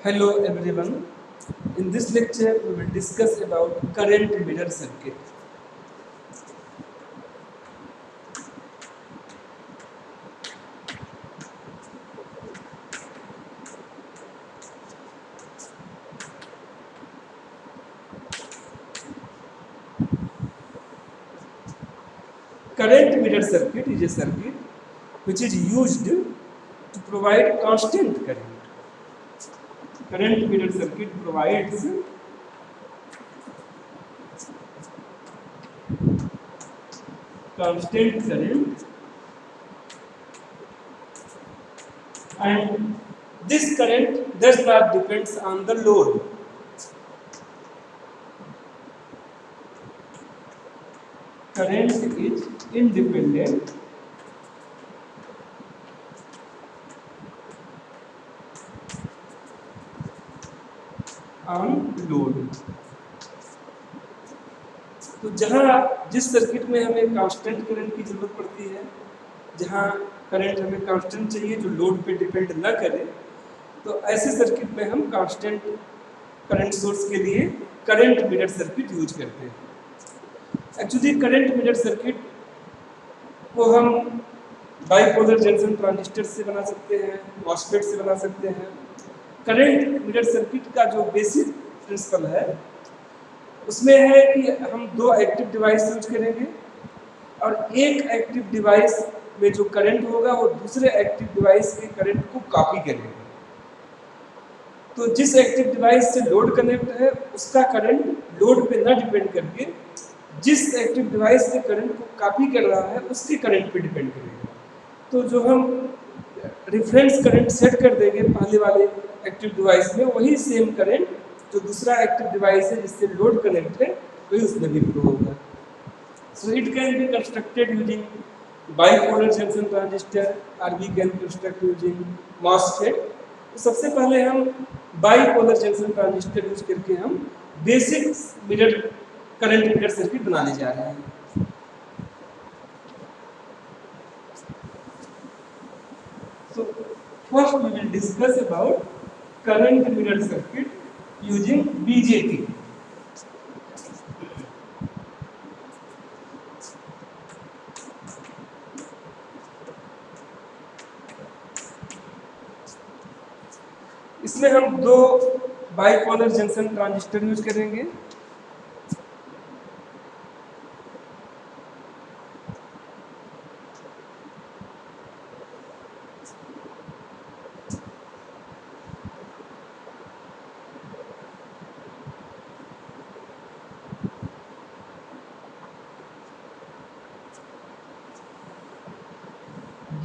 Hello everyone. In this lecture, we will discuss about current mirror circuit. Current mirror circuit is a circuit which is used to provide constant current. Current mirror circuit provides constant current, and this current does not depends on the load. Current is independent on load. तो जहाँ जिस circuit में हमें constant current की जरूरत पड़ती है, जहाँ करंट हमें कांस्टेंट चाहिए जो लोड पे डिपेंड न करे, तो ऐसे सर्किट में हम कांस्टेंट करंट सोर्स के लिए करंट मिरर सर्किट यूज करते हैं। एक्चुअली करंट मिरर सर्किट को हम बाइपोलर जंक्शन ट्रांजिस्टर से बना सकते हैं, मॉसफेट से बना सकते हैं। करंट मिरर सर्किट का जो बेसिक प्रिंसिपल है उसमें है कि हम दो एक्टिव डिवाइस यूज करेंगे और एक एक्टिव डिवाइस में जो करंट होगा वो दूसरे एक्टिव डिवाइस के करंट को कॉपी करेगा। तो जिस एक्टिव डिवाइस से लोड कनेक्ट है उसका करंट लोड पे न डिपेंड करके जिस एक्टिव डिवाइस से करंट को कॉपी कर रहा है उसके करंट पे डिपेंड करेगा। तो जो हम रेफरेंस करंट सेट कर देंगे पहले वाले एक्टिव डिवाइस में, वही सेम करंट जो दूसरा एक्टिव डिवाइस है जिससे लोड कनेक्ट है वही उसमें भी फ्लो होगा। So it can be constructed using bipolar junction transistor और we can construct using MOSFET. तो सबसे पहले हम बाइपोलर जंक्शन ट्रांजिस्टर यूज करके हम basic mirror current mirror circuit बनाने जा रहे हैं। So first we will discuss about current mirror circuit using BJT. इसमें हम दो बाइपोलर जंक्शन ट्रांजिस्टर यूज करेंगे।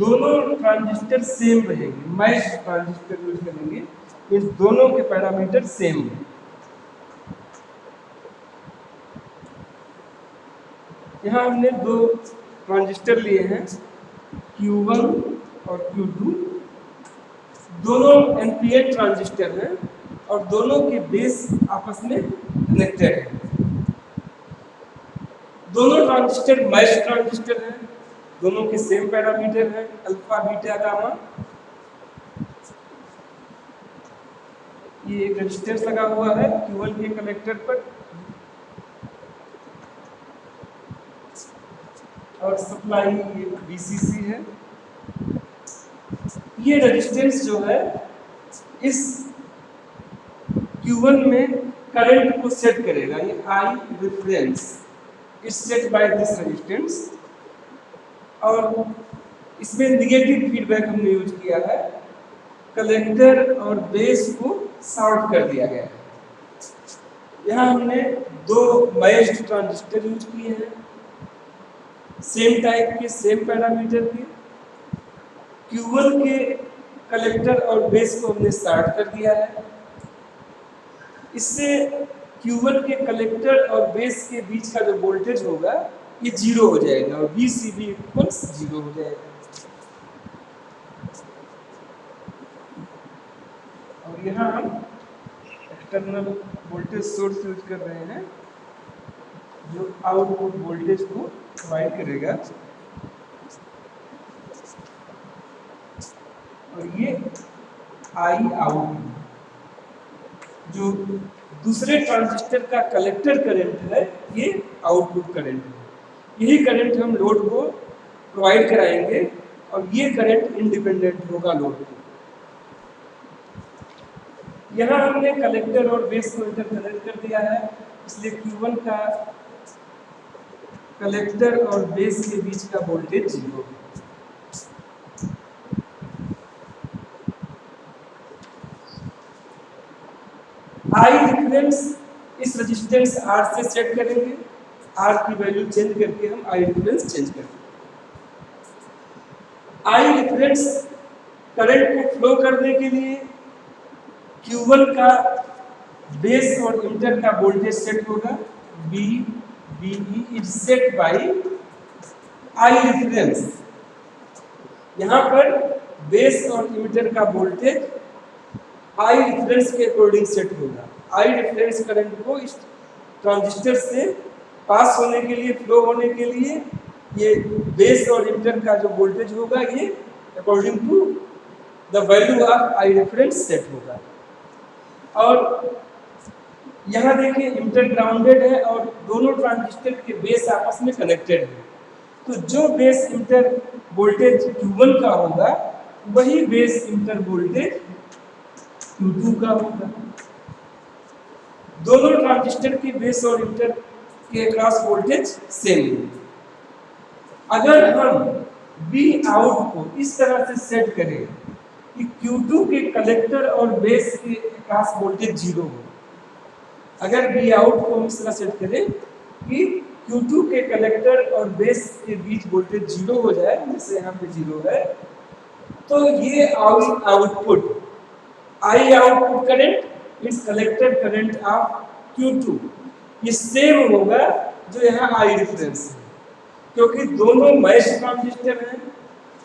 दोनों ट्रांजिस्टर सेम रहेंगे, मैच ट्रांजिस्टर यूज करेंगे, इन दोनों के पैरामीटर सेम है। यहाँ हमने दो ट्रांजिस्टर लिए हैं Q1 और Q2, दोनों NPN ट्रांजिस्टर हैं और दोनों के बेस आपस में कनेक्टेड है। दोनों ट्रांजिस्टर मैच ट्रांजिस्टर हैं, दोनों के सेम पैरामीटर हैं अल्फा बीटा गामा। ये एक रेजिस्टेंस लगा हुआ है Q1 के कनेक्टर पर और सप्लाई ये VCC है। ये रेजिस्टेंस जो है इस Q1 में करंट को सेट करेगा। ये I reference is set by this resistance और इसमें निगेटिव फीडबैक हमने यूज किया है, कलेक्टर और बेस को शॉर्ट कर दिया गया है। यहाँ हमने दो मैच्ड ट्रांजिस्टर यूज किए हैं सेम टाइप के, सेम पैरामीटर के। Q1 के कलेक्टर और बेस को हमने शॉर्ट कर दिया है। इससे Q1 के कलेक्टर और बेस के बीच का जो वोल्टेज होगा ये जीरो हो जाएगा और VCB इक्वल्स जीरो हो जाएगा। और यहाँ हम एक्सटर्नल वोल्टेज सोर्स यूज कर रहे हैं जो आउटपुट वोल्टेज को प्रोवाइड करेगा और ये I आउट। जो दूसरे ट्रांजिस्टर का कलेक्टर करंट है ये आउटपुट करंट है। यही करंट हम लोड को प्रोवाइड कराएंगे और ये करंट इंडिपेंडेंट होगा लोड को। यहाँ हमने कलेक्टर और बेस को इंटरकनेक्ट कर दिया है, इसलिए Q1 का कलेक्टर और बेस के बीच का वोल्टेज 0 है। आई डिफरेंस इस रेजिस्टेंस R से सेट करेंगे, R की वैल्यू चेंज करके हम आई डिफरेंस चेंज करेंगे। आई डिफरेंस करंट को फ्लो करने के लिए Q1 का बेस और इंटर का वोल्टेज सेट होगा B BE is set by I difference. यहाँ पर बेस और इमिटर का वोल्टेज आई डिफरेंस के अकॉर्डिंग सेट होगा। आई डिफरेंस करंट को इस ट्रांजिस्टर से पास होने के लिए, फ्लो होने के लिए ये बेस और इमिटर का जो वोल्टेज होगा ये according to the value of I difference set होगा। और यहाँ देखिए इमिटर ग्राउंडेड है और दोनों ट्रांजिस्टर के बेस आपस में कनेक्टेड है, तो जो बेस इमिटर वोल्टेज Q1 का होगा वही बेस इमिटर वोल्टेज Q2 का होगा। दोनों ट्रांजिस्टर के बेस और इमिटर के क्रॉस वोल्टेज सेम है। अगर हम B आउट को इस तरह से सेट करें कि Q2 के कलेक्टर और बेस के क्रॉस वोल्टेज 0 हो, अगर B आउट को हम इस तरह सेट करें कि Q2 के कलेक्टर और बेस के बीच वोल्टेज 0 हो जाए, जैसे यहाँ पे 0 है, तो ये आउटपुट आई आउटपुट करंट इस कलेक्टर करंट ऑफ Q2 ये सेम होगा जो यहाँ आई डिफरेंस है, क्योंकि दोनों मैच ट्रांजिस्टर हैं,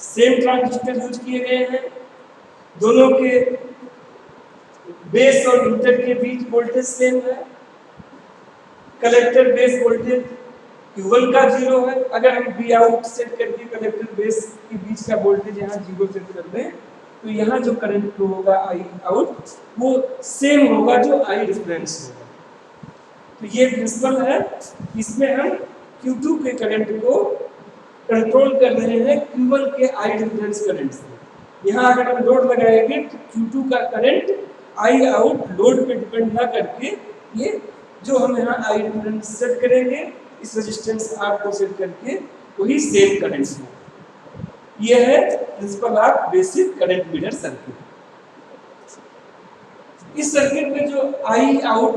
सेम ट्रांजिस्टर यूज किए गए हैं, दोनों के बेस और इंटर के बीच वोल्टेज सेम है, कलेक्टर बेस वोल्टेज Q1 का 0 है। अगर हम B आउट सेट करके कलेक्टर बेस के बीच का वोल्टेज यहाँ 0 सेट कर दें तो यहाँ जो करंट फ्लो होगा आई आउट वो सेम होगा जो आई डिफरेंस होगा। तो ये प्रिंसिपल है, इसमें हम Q2 के करंट को कंट्रोल कर रहे हैं Q1 के आई डिफरेंस करंट से। यहाँ अगर हम लोड लगाएंगे तो Q2 का करंट आई आउट लोड पे डिपेंड ना करके ये जो हम यहाँ आई डिफरेंस सेट करेंगे इस रेजिस्टेंस R को सेट करके वही सेम करंट है। ये है principle of basic current meter circuit. इस सर्किट में जो आई आउट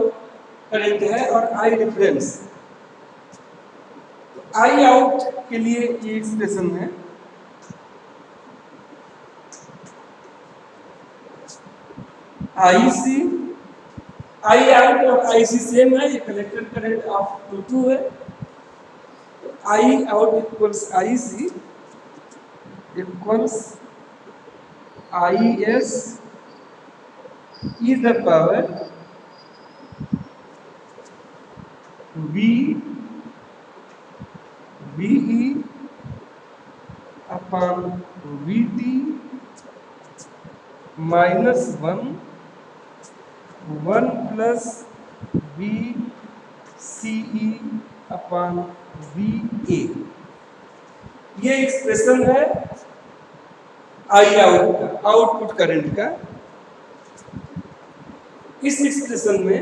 करंट है और आई डिफरेंस, आई आउट के लिए ये एक्सप्रेशन है IC, आई आउट और IC सेम है, ये कलेक्टर करंट ऑफ Q2 है। I out equals IC equals IS e the power VE upon VT minus 1 plus VCE upon VA। ये एक्सप्रेशन है आई आउट का, आउटपुट करंट का। इस expression में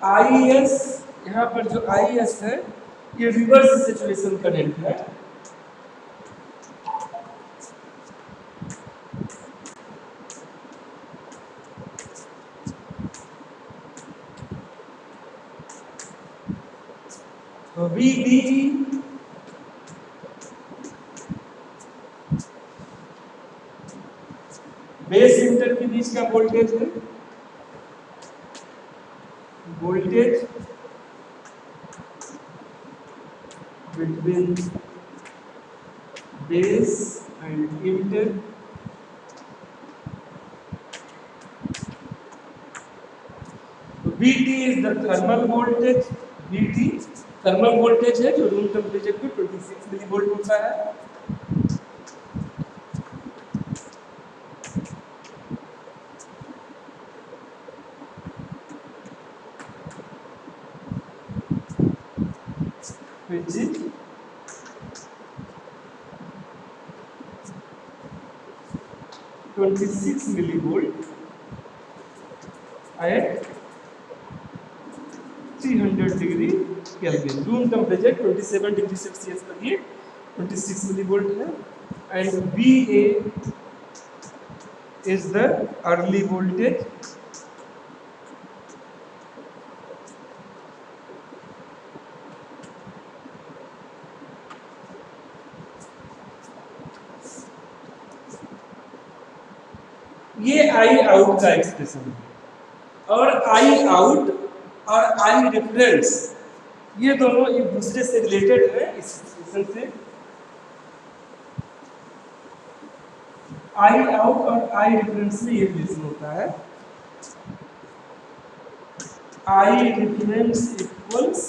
IS, यहाँ पर जो IS है ये रिवर्स सैचुरेशन करंट है। तो VDE बेस इंटर के बीच का वोल्टेज है, voltage between base and emitter. VT is the thermal voltage. VT thermal voltage है जो रूम टेम्परेचर पे 26 मिली वोल्ट होता है। which is 26 millivolt at 300 degree Kelvin. Room temperature 27 degree Celsius पर ये 26 millivolt है। And VA is the early voltage। ये आई out का एक्सप्रेशन है। और आई आउट और आई रेफरेंस ये दोनों एक दूसरे से रिलेटेड है इस एक्सप्रेशन से। आई आउट और आई रेफरेंस में ये रिलेशन होता है। आई reference equals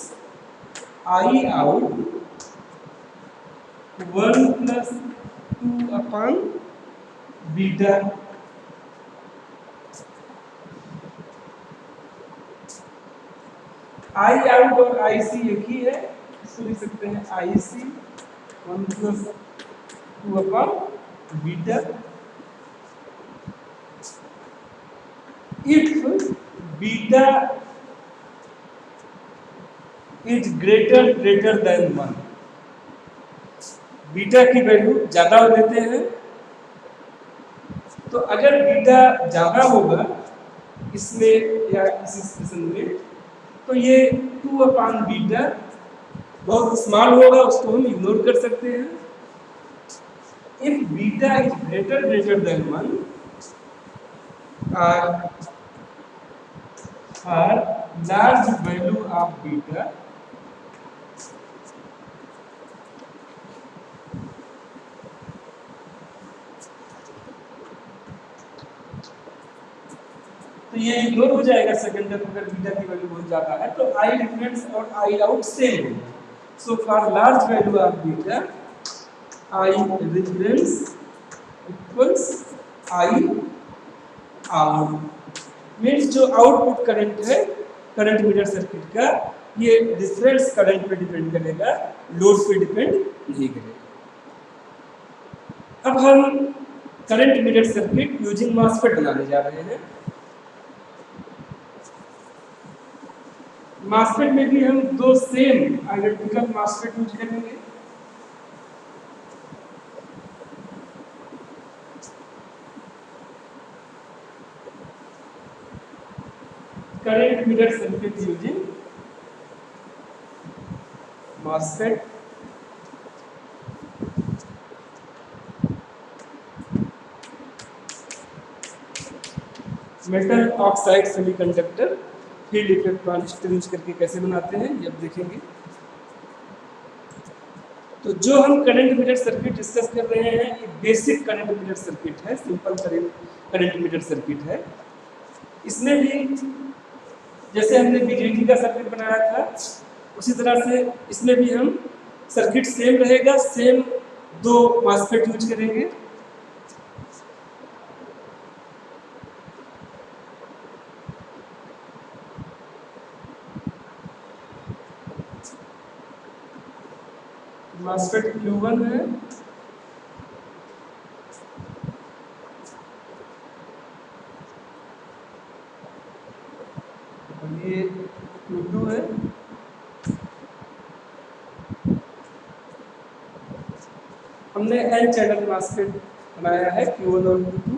I out 1+2 upon beta. I out और आई सी एक ही है, इसको लिख सकते हैं आई सी 1+2 upon beta. If beta is greater than 1, beta की वैल्यू ज्यादा लेते हैं, तो अगर बीटा ज्यादा होगा इसमें या इस एक्सप्रेशन में, तो ये 2 अपॉन बीटा बहुत स्मॉल होगा, उसको हम इग्नोर कर सकते हैं। If beta is greater than 1 और लार्ज वैल्यू ऑफ बीटा तो ये इग्नोर हो जाएगा सेकंड जब अगर बीटा की वैल्यू बहुत ज्यादा है। तो आई रेफरेंस और आई आउट सेम होगा। So for large value of beta I reference equals I out. Means जो आउटपुट करंट है करंट मीटर सर्किट का, ये रेफरेंस करंट पे डिपेंड करेगा, लोड पे डिपेंड नहीं करेगा। अब हम current meter circuit using MOSFET बनाने जा रहे हैं। मॉसफेट में भी हम दो सेम आइडेंटिकल मॉसफेट यूज करेंगे। Current meter circuit using MOSFET. Metal oxide semiconductor field effect transistor use करके कैसे बनाते हैं ये अब देखेंगे। तो जो हम करंट मीटर सर्किट डिस्कस कर रहे हैं ये बेसिक करंट मीटर सर्किट है, सिंपल करंट मीटर सर्किट है। इसमें भी जैसे हमने बीजेटी का सर्किट बनाया था उसी तरह से इसमें भी हम सर्किट सेम रहेगा, सेम दो मॉसफेट यूज करेंगे। मॉसफेट Q1 है और ये Q2 है। हमने N चैनल मॉसफेट बनाया है Q1 और Q2।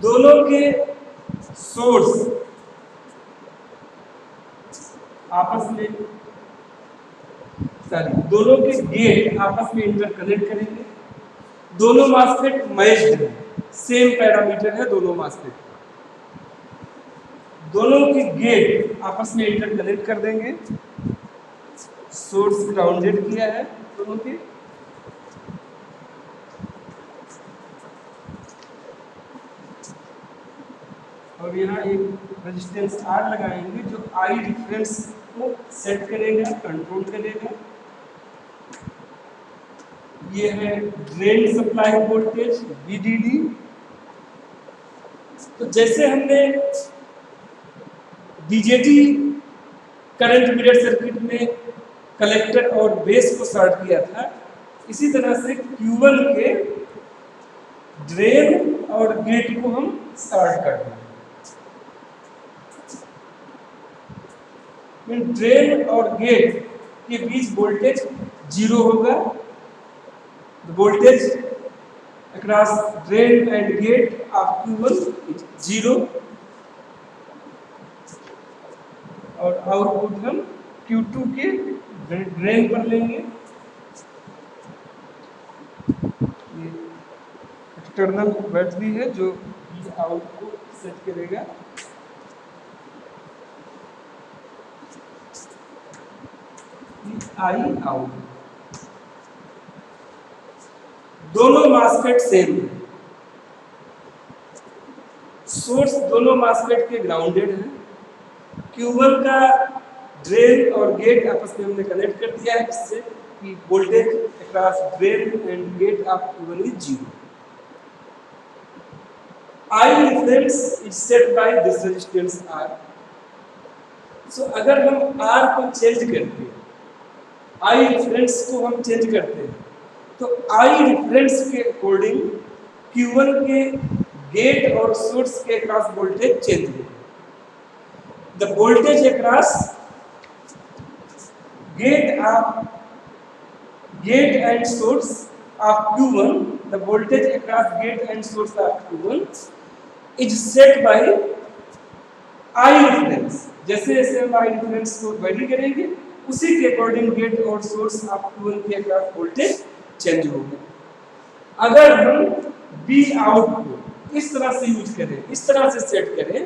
दोनों के सोर्स आपस में दोनों के गेट आपस में इंटरकनेक्ट करेंगे। दोनों मॉसफेट मैच्ड है, सेम पैरामीटर है दोनों मॉसफेट। दोनों के गेट आपस में इंटरकनेक्ट कर देंगे। सोर्स ग्राउंडेड किया है दोनों के। और यहाँ एक रेजिस्टेंस R लगाएंगे जो I रिफरेंस को सेट करेगा, कंट्रोल करेगा। ये है ड्रेन सप्लाई वोल्टेज VDD। तो जैसे हमने BJT करंट मिरर सर्किट में कलेक्टर और बेस को शॉर्ट किया था, इसी तरह से Q1 के ड्रेन और गेट को हम शॉर्ट कर देंगे। ड्रेन और गेट के बीच वोल्टेज 0 होगा। Voltage across drain and gate of Q1 is 0 और आउटपुट हम Q2 के ड्रेन पर लेंगे। ये एक्सटर्नल बैटरी है जो आउट को सेट करेगा। I आउट, दोनों मास्फेट सेम है। सोर्स दोनों मास्फेट के ग्राउंडेड है। Q1 का ड्रेन और गेट आपस में हमने कनेक्ट कर दिया है जिससे कि voltage across drain and gate of Q1 is 0। I reference is set by this resistance R। So अगर हम R को चेंज करते हैं, I रेफरेंस को हम चेंज करते हैं, तो I रेफरेंस के अकॉर्डिंग Q1 के गेट और सोर्स के अक्रॉस वोल्टेज चेंज होगा। The voltage across gate and source of Q1, the voltage across gate and source of Q1 is set by I reference. जैसे जैसे हम I रेफरेंस को vary करेंगे उसी के अकॉर्डिंग गेट और सोर्स ऑफ Q1 के अक्रॉस वोल्टेज चेंज होगा। अगर हम B आउट को इस तरह से यूज करें, इस तरह से सेट करें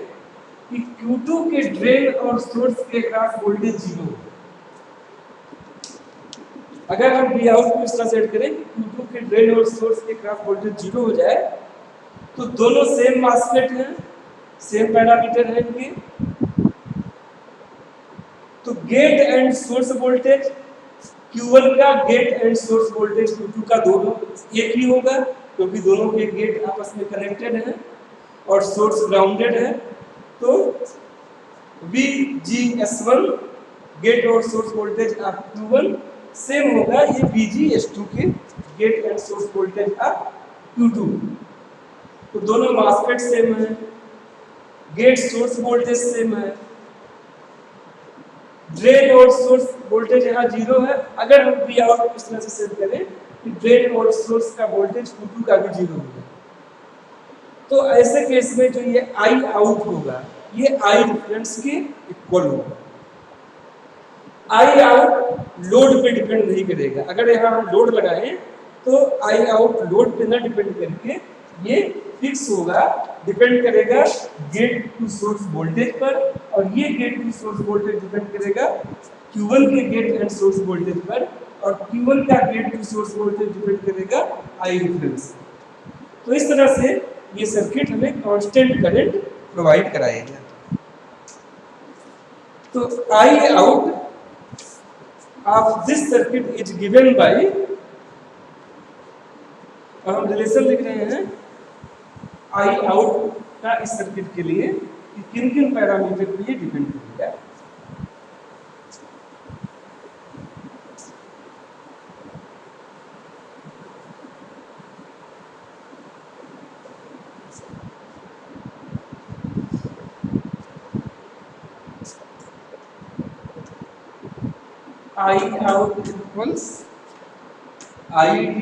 कि Q2 के ड्रेन और सोर्स के अक्रॉस वोल्टेज 0 हो। अगर हम B आउट को इस तरह सेट करें कि Q2 के ड्रेन और सोर्स के अक्रॉस वोल्टेज 0 हो जाए, तो दोनों सेम मास्फेट हैं, सेम पैरामीटर है इनके, तो gate and source voltage Q1 का gate and source voltage Q2 का दोनों एक ही होगा क्योंकि दोनों के गेट आपस में कनेक्टेड हैं और सोर्स ग्राउंडेड है। तो VGS1 गेट और source voltage of Q1 same होगा ये VGS2 के gate and source voltage of Q2। तो दोनों मास्फेट सेम है, गेट सोर्स वोल्टेज सेम है, ड्रेन और सोर्स वोल्टेज यहाँ 0 है। अगर हम V आउट को इस तरह से सेट करें कि ड्रेन और सोर्स का वोल्टेज Q2 का भी 0 होगा, तो ऐसे केस में जो ये I आउट होगा ये I रेफरेंस के इक्वल होगा। I आउट लोड पे डिपेंड नहीं करेगा। अगर यहाँ हम लोड लगाएं तो I आउट लोड पे ना डिपेंड करके ये फिक्स होगा, डिपेंड करेगा गेट टू सोर्स वोल्टेज पर, और ये gate to source voltage depend करेगा Q1 के गेट एंड सोर्स वोल्टेज पर, और Q1 का gate to source voltage depend करेगा I रेफरेंस। तो इस तरह से ये सर्किट हमें कांस्टेंट करंट प्रोवाइड कराएगा। तो I out of this circuit is given by, और हम रिलेशन लिख रहे हैं I आउट का इस सर्किट के लिए कि किन किन पैरामीटर पर ये डिपेंड करेगा। I out equals ID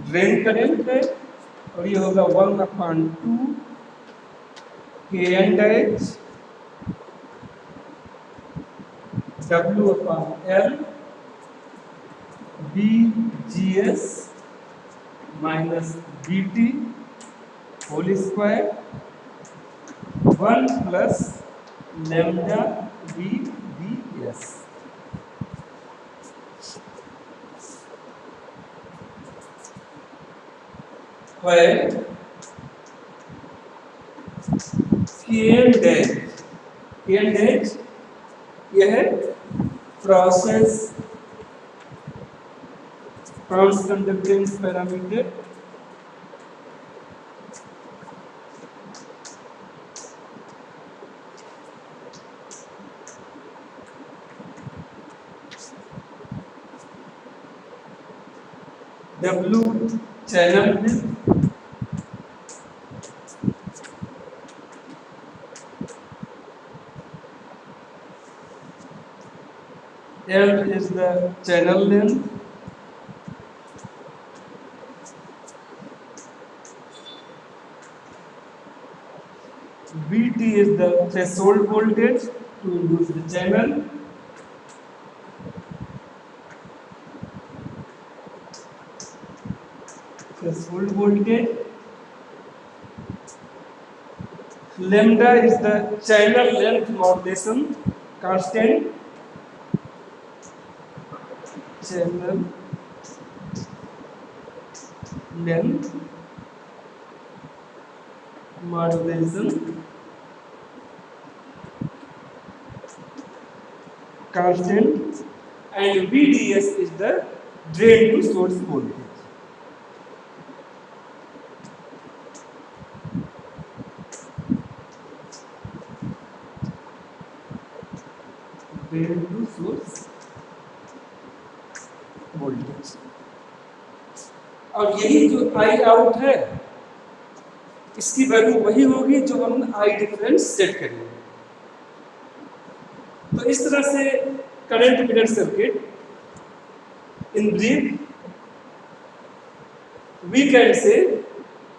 drain current है और ये होगा 1/2 KN dash W/L VGS minus VT whole square 1 plus lambda VDS। where K and H यह है process transconductance parameter, W channel है, L is the channel length, Vt is the threshold voltage to induce the channel, threshold voltage, lambda is the channel length modulation constant, channel length modulation constant, and VDS is the drain to source voltage. Drain to source voltage. और यही जो आई out है इसकी value वही होगी जो हम I difference set करेंगे। तो इस तरह से current mirror circuit in brief we can say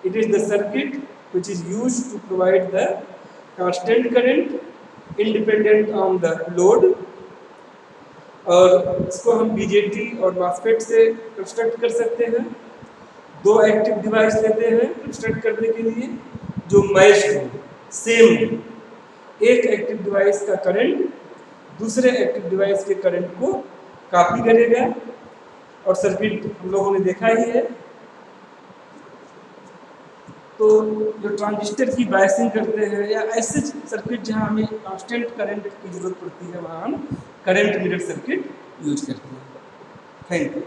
it is the circuit which is used to provide the constant current independent on the load, और इसको हम बीजेटी और मॉसफेट से कंस्ट्रक्ट कर सकते हैं। दो एक्टिव डिवाइस लेते हैं कंस्ट्रक्ट करने के लिए जो मैच्ड हो, सेम हो। एक एक्टिव डिवाइस का करंट दूसरे एक्टिव डिवाइस के करंट को कॉपी करेगा, और सर्किट हम लोगों ने देखा ही है। तो जो ट्रांजिस्टर की बायसिंग करते हैं या ऐसे सर्किट जहां हमें कांस्टेंट करंट की जरूरत पड़ती है वहां हम करंट मिरर सर्किट यूज करते हैं। Thank you.